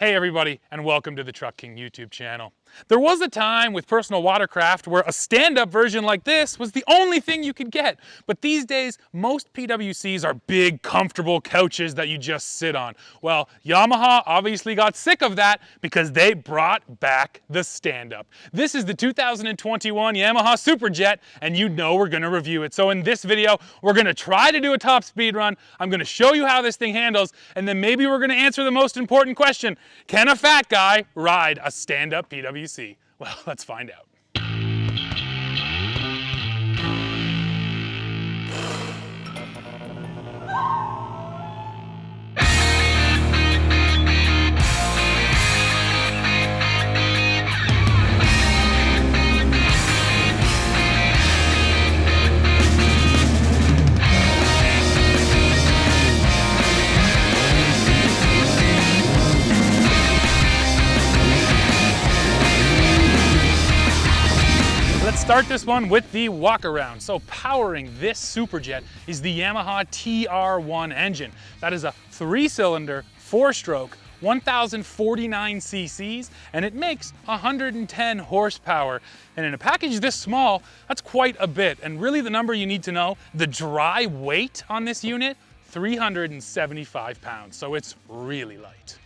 Hey everybody, and welcome to the Truck King YouTube channel. There was a time with personal watercraft where a stand-up version like this was the only thing you could get. But these days, most PWCs are big, comfortable couches that you just sit on. Well, Yamaha obviously got sick of that because they brought back the stand-up. This is the 2021 Yamaha SuperJet, and you know we're gonna review it. So in this video, we're gonna try to do a top speed run. I'm gonna show you how this thing handles, and then maybe we're gonna answer the most important question. Can a fat guy ride a stand-up PWC? Well, let's find out. Let's start this one with the walk around. So powering this SuperJet is the Yamaha TR1 engine. That is a 3-cylinder, 4-stroke, 1049 cc's, and it makes 110 horsepower. And in a package this small, that's quite a bit. And really the number you need to know, the dry weight on this unit, 375 pounds. So it's really light.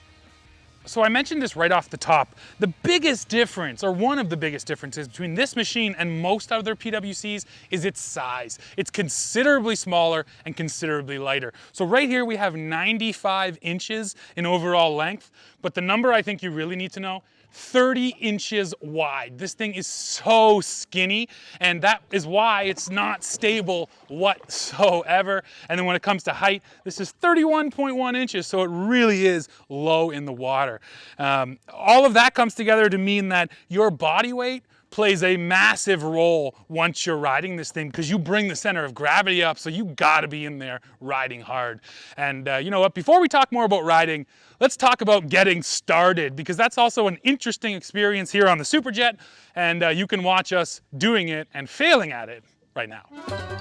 So I mentioned this right off the top. The biggest difference, or one of the biggest differences between this machine and most other PWCs is its size. It's considerably smaller and considerably lighter. So right here we have 95 inches in overall length, but the number I think you really need to know, 30 inches wide. This thing is so skinny, and that is why it's not stable whatsoever. And then when it comes to height, this is 31.1 inches, so it really is low in the water. All of that comes together to mean that your body weight plays a massive role once you're riding this thing, because you bring the center of gravity up, so you gotta be in there riding hard. And you know what, before we talk more about riding, let's talk about getting started, because that's also an interesting experience here on the SuperJet, and you can watch us doing it and failing at it right now.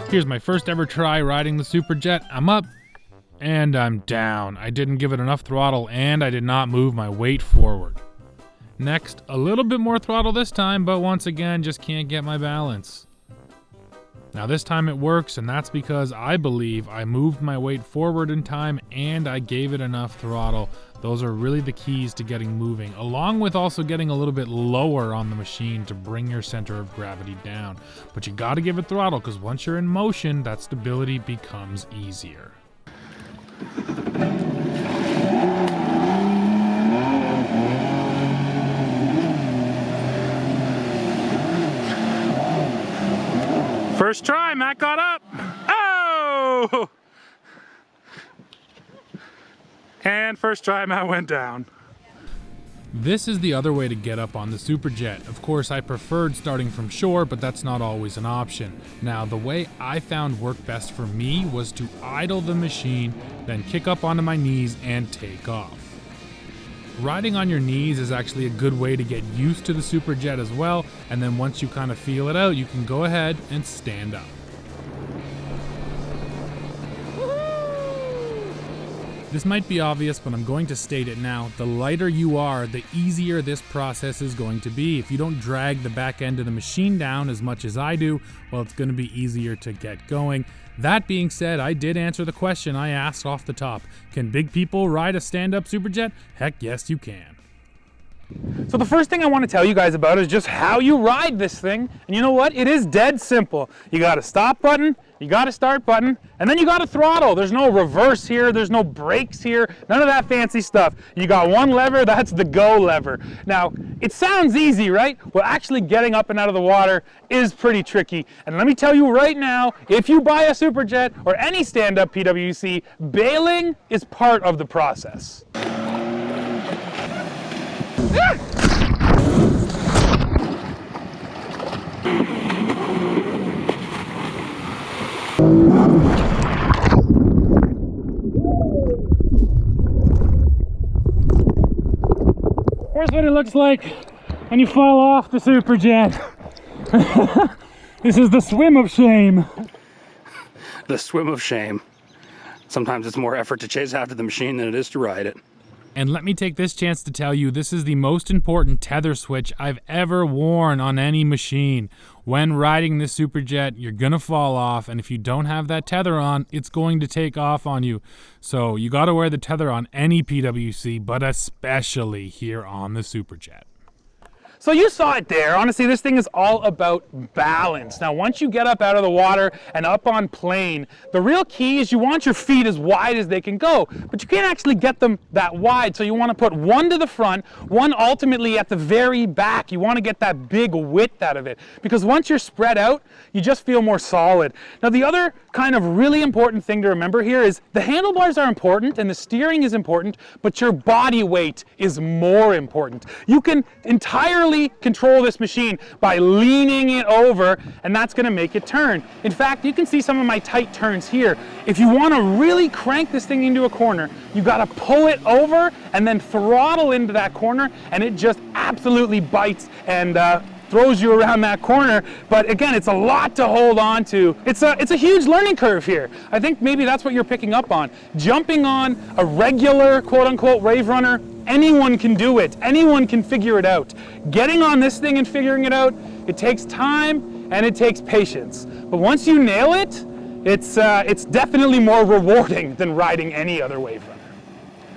Here's my first ever try riding the SuperJet. I'm up and I'm down. I didn't give it enough throttle and I did not move my weight forward. Next, a little bit more throttle this time, but once again, just can't get my balance. Now this time it works, and that's because I believe I moved my weight forward in time and I gave it enough throttle. Those are really the keys to getting moving, along with also getting a little bit lower on the machine to bring your center of gravity down. But you gotta give it throttle, because once you're in motion, that stability becomes easier. First try, Matt got up. Oh! And first try, Matt went down. This is the other way to get up on the SuperJet. Of course, I preferred starting from shore, but that's not always an option. Now, the way I found worked best for me was to idle the machine, then kick up onto my knees and take off. Riding on your knees is actually a good way to get used to the SuperJet as well, and then once you kind of feel it out, you can go ahead and stand up. This might be obvious, but I'm going to state it now. The lighter you are, the easier this process is going to be. If you don't drag the back end of the machine down as much as I do, well, it's going to be easier to get going. That being said, I did answer the question I asked off the top. Can big people ride a stand-up SuperJet? Heck yes, you can. So the first thing I want to tell you guys about is just how you ride this thing. And you know what? It is dead simple. You got a stop button, you got a start button, and then you got a throttle. There's no reverse here, there's no brakes here, none of that fancy stuff. You got one lever, that's the go lever. Now, it sounds easy, right? Well, actually getting up and out of the water is pretty tricky. And let me tell you right now, if you buy a SuperJet or any stand-up PWC, bailing is part of the process. Here's what it looks like when you fall off the SuperJet. This is the swim of shame. The swim of shame. Sometimes it's more effort to chase after the machine than it is to ride it. And let me take this chance to tell you, this is the most important tether switch I've ever worn on any machine. When riding this SuperJet, you're gonna fall off, and if you don't have that tether on, it's going to take off on you. So you gotta wear the tether on any PWC, but especially here on the SuperJet. So you saw it there. Honestly, this thing is all about balance. Now, once you get up out of the water and up on plane, the real key is you want your feet as wide as they can go, but you can't actually get them that wide. So you want to put one to the front, one ultimately at the very back. You want to get that big width out of it, because once you're spread out, you just feel more solid. Now, the other kind of really important thing to remember here is the handlebars are important and the steering is important, but your body weight is more important. You can entirely control this machine by leaning it over, and that's going to make it turn. In fact, you can see some of my tight turns here. If you want to really crank this thing into a corner, you got to pull it over and then throttle into that corner, and it just absolutely bites and throws you around that corner. But again, it's a lot to hold on to. It's a huge learning curve here. I think maybe that's what you're picking up on. Jumping on a regular quote-unquote Waverunner, anyone can do it. Anyone can figure it out. Getting on this thing and figuring it out, it takes time and it takes patience. But once you nail it, it's definitely more rewarding than riding any other Waverunner.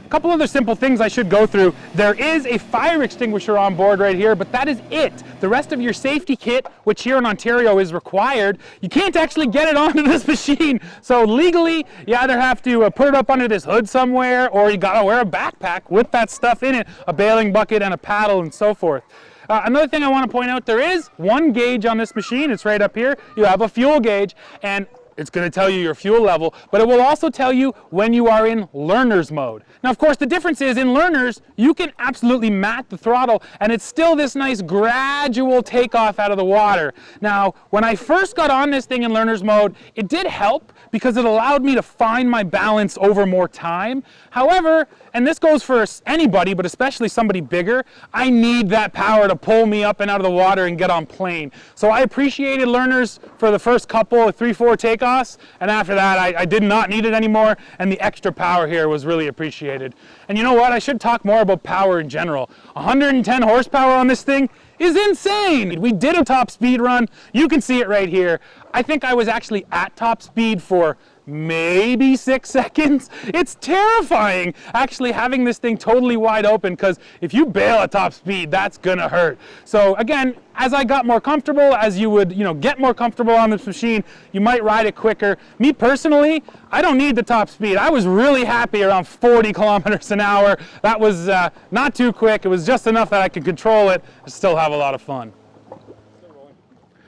A couple other simple things I should go through. There is a fire extinguisher on board right here, but that is it. The rest of your safety kit, which here in Ontario is required, you can't actually get it onto this machine. So legally, you either have to put it up under this hood somewhere, or you gotta wear a backpack with that stuff in it, a bailing bucket and a paddle and so forth. Another thing I want to point out, there is one gauge on this machine. It's right up here. You have a fuel gauge, and it's going to tell you your fuel level, but it will also tell you when you are in learner's mode. Now, of course, the difference is in learners, you can absolutely mat the throttle, and it's still this nice gradual takeoff out of the water. Now, when I first got on this thing in learner's mode, it did help because it allowed me to find my balance over more time. However, and this goes for anybody, but especially somebody bigger, I need that power to pull me up and out of the water and get on plane. So I appreciated learners for the first couple, 3-4 takeoffs, and after that I did not need it anymore, and the extra power here was really appreciated. And you know what, I should talk more about power in general. 110 horsepower on this thing is insane. We did a top speed run. You can see it right here. I think I was actually at top speed for maybe 6 seconds. It's terrifying actually having this thing totally wide open, because if you bail at top speed, that's gonna hurt. So again, as I got more comfortable, as you would, get more comfortable on this machine, you might ride it quicker. Me personally, I don't need the top speed. I was really happy around 40 kilometers an hour. That was not too quick. It was just enough that I could control it and still have a lot of fun.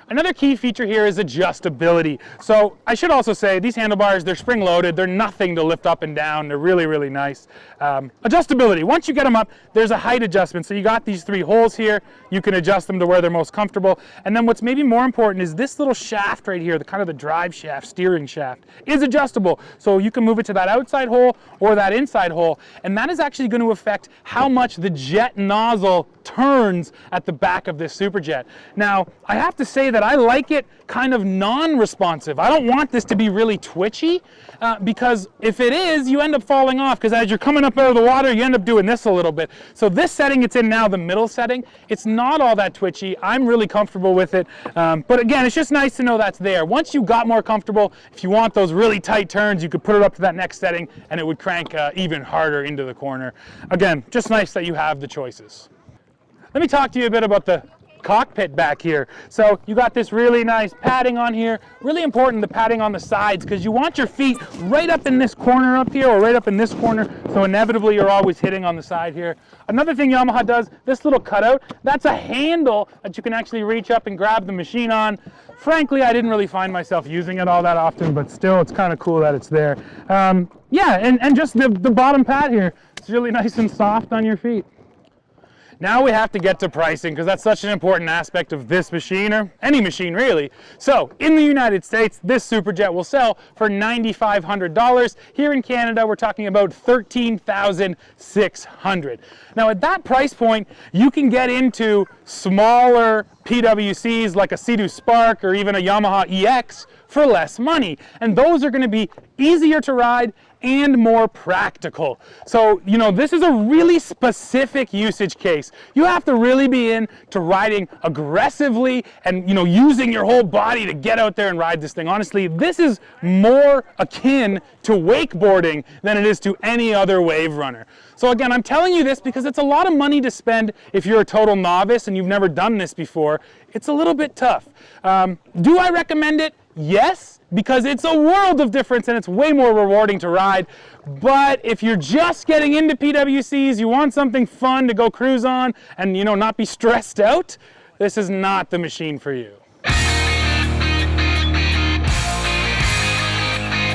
Another key feature here is adjustability. So I should also say these handlebars, they're spring loaded. They're nothing to lift up and down. They're really, really nice. Adjustability, once you get them up, there's a height adjustment. So you got these 3 holes here. You can adjust them to where they're most comfortable. And then what's maybe more important is this little shaft right here, the kind of the drive shaft, steering shaft, is adjustable. So you can move it to that outside hole or that inside hole. And that is actually going to affect how much the jet nozzle turns at the back of this SuperJet. Now, I have to say that I like it kind of non-responsive. I don't want this to be really twitchy, because if it is, you end up falling off, because as you're coming up out of the water, you end up doing this a little bit. So this setting it's in now, the middle setting, it's not all that twitchy. I'm really comfortable with it. But again, it's just nice to know that's there. Once you got more comfortable, if you want those really tight turns, you could put it up to that next setting and it would crank even harder into the corner. Again, just nice that you have the choices. Let me talk to you a bit about the cockpit back here. So you got this really nice padding on here. Really important, the padding on the sides, because you want your feet right up in this corner up here, or right up in this corner, so inevitably you're always hitting on the side here. Another thing Yamaha does, this little cutout, that's a handle that you can actually reach up and grab the machine on. Frankly, I didn't really find myself using it all that often, but still it's kind of cool that it's there. Yeah, and just the bottom pad here, it's really nice and soft on your feet. Now we have to get to pricing, because that's such an important aspect of this machine, or any machine really. So in the United States, this SuperJet will sell for $9,500. Here in Canada, we're talking about $13,600. Now at that price point, you can get into smaller PWCs like a Sea-Doo Spark or even a Yamaha EX for less money. And those are going to be easier to ride and more practical. So, you know, this is a really specific usage case. You have to really be into riding aggressively and, you know, using your whole body to get out there and ride this thing. Honestly, this is more akin to wakeboarding than it is to any other Waverunner. So again, I'm telling you this because it's a lot of money to spend if you're a total novice and you've never done this before. It's a little bit tough. Do I recommend it? Yes, because it's a world of difference and it's way more rewarding to ride. But if you're just getting into PWCs, you want something fun to go cruise on and, you know, not be stressed out, this is not the machine for you.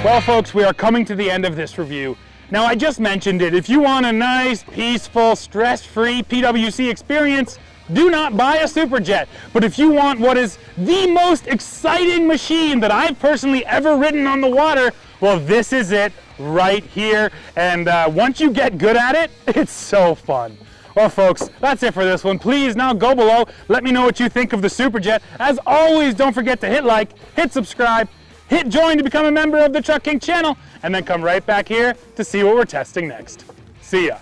Well, folks, we are coming to the end of this review. Now, I just mentioned it. If you want a nice, peaceful, stress-free PWC experience, do not buy a SuperJet. But if you want what is the most exciting machine that I've personally ever ridden on the water, well, this is it right here. And once you get good at it, it's so fun. Well, folks, that's it for this one. Please now go below. Let me know what you think of the SuperJet. As always, don't forget to hit like, hit subscribe, hit join to become a member of the Truck King channel, and then come right back here to see what we're testing next. See ya.